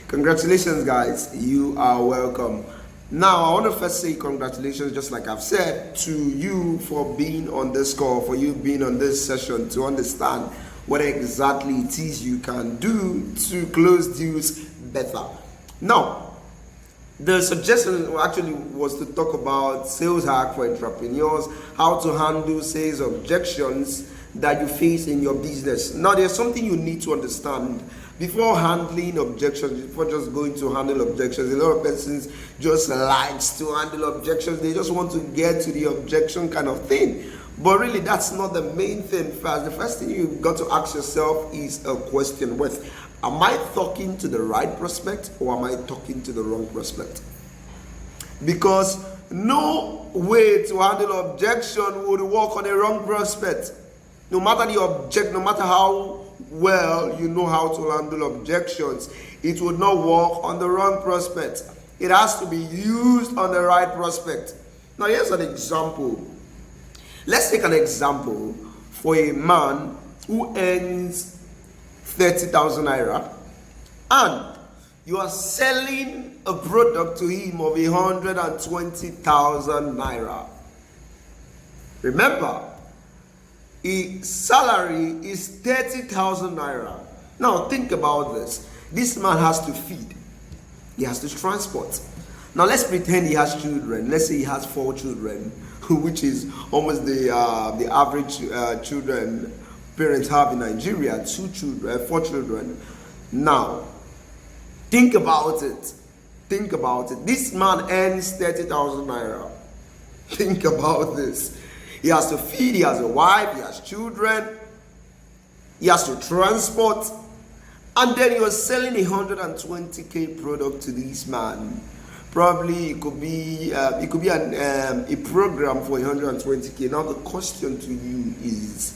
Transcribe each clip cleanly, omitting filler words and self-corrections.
Congratulations, guys. You are welcome. Now, I want to first say congratulations, just like I've said, to you for being on this call, for you being on this session to understand what exactly it is you can do to close deals better. Now, the suggestion actually was to talk about sales hack for entrepreneurs, how to handle sales objections that you face in your business. Now, there's something you need to understand before handling objections, before just going to handle objections. A lot of persons just likes to handle objections. They just want to get to the objection kind of thing. But really, that's not the main thing first. The first thing you've got to ask yourself is a question with, am I talking to the right prospect or am I talking to the wrong prospect? Because no way to handle objection would work on a wrong prospect. No matter the object, no matter how well you know how to handle objections, it would not work on the wrong prospect. It has to be used on the right prospect. Now, here's an example. Let's take an example for a man who earns 30,000 naira and you are selling a product to him of 120,000 naira. Remember, his salary is 30,000 naira. Now think about this. This man has to feed. He has to transport. Now let's pretend he has children. Let's say he has 4 children, which is almost the average children parents have in Nigeria. 4 children. Now, think about it. Think about it. This man earns 30,000 naira. Think about this. He has to feed, he has a wife, he has children, he has to transport, and then you're selling 120k product to this man. Probably it could be a program for 120k. Now the question to you is,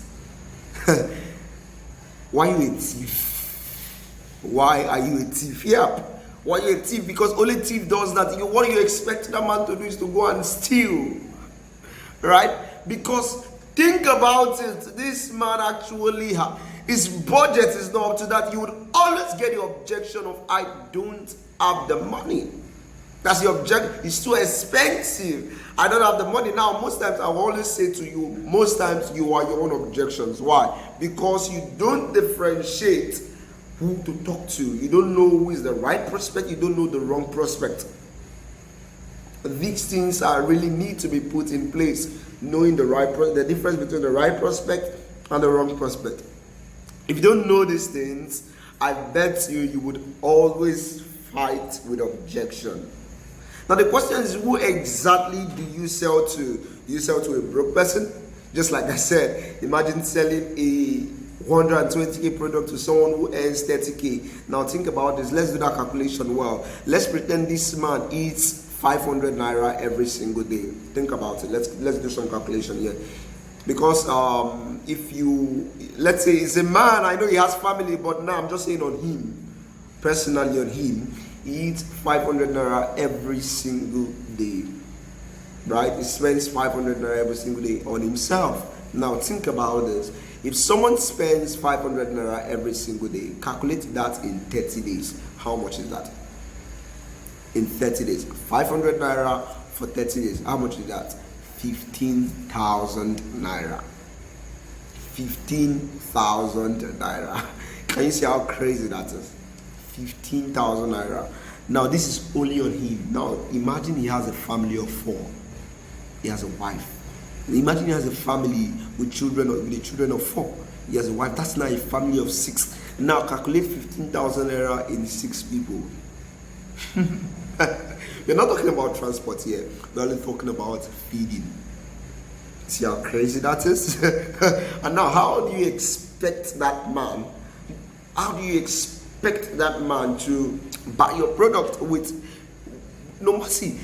why are you a thief? Why are you a thief? Yeah. Why are you a thief? Because only thief does that. What you expect that man to do is to go and steal. Right? Because think about it, this man actually his budget is not up to that. You would always get the objection of, I don't have the money. That's the objection. It's too expensive. I don't have the money. Now, most times I will always say to you, most times you are your own objections. Why? Because you don't differentiate who to talk to. You don't know who is the right prospect. You don't know the wrong prospect. These things really need to be put in place. Knowing the difference between the right prospect and the wrong prospect. If you don't know these things, I bet you would always fight with objection. Now the question is, who exactly do you sell to? Do you sell to a broke person? Just like I said, imagine selling a 120k product to someone who earns 30k. Now think about this. Let's do that calculation well. Let's pretend this man eats 500 naira every single day. Think about it. Let's do some calculation here. Because if you, let's say it's a man, I know he has family, but now I'm just saying on him, personally on him, he eats 500 naira every single day. Right? He spends 500 naira every single day on himself. Now think about this. If someone spends 500 naira every single day, calculate that in 30 days. How much is that? In 30 days, 500 naira for 30 days. How much is that? 15,000 naira. 15,000 naira. Can you see how crazy that is? 15,000 naira. Now this is only on him. Now imagine he has a family of 4. He has a wife. Imagine he has a family with children, with the children of 4. He has a wife. That's now a family of 6. Now calculate 15,000 naira in 6 people. We're not talking about transport here. We're only talking about feeding. See how crazy that is? And now, how do you expect that man? How do you expect that man to buy your product with no mercy?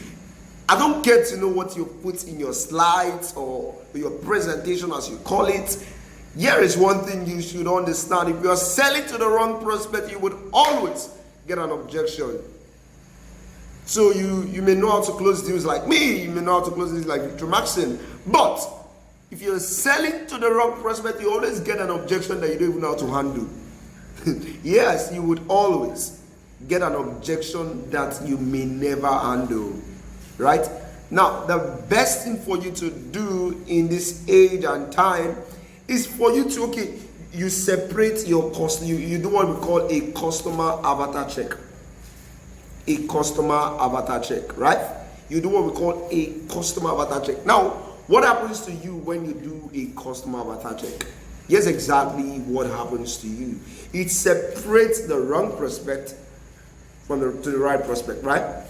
I don't get to know what you put in your slides or your presentation, as you call it. Here is one thing you should understand. If you are selling to the wrong prospect, you would always get an objection. So you may know how to close deals like me, you may know how to close deals like Victor Maxson, but if you're selling to the wrong prospect, you always get an objection that you don't even know how to handle. Yes, you would always get an objection that you may never handle, right? Now, the best thing for you to do in this age and time is for you to, okay, you separate your cost, you do what we call a customer avatar check. A customer avatar check, right? You do what we call a customer avatar check. Now, what happens to you when you do a customer avatar check? Here's exactly what happens to you. It separates the wrong prospect from to the right prospect, right?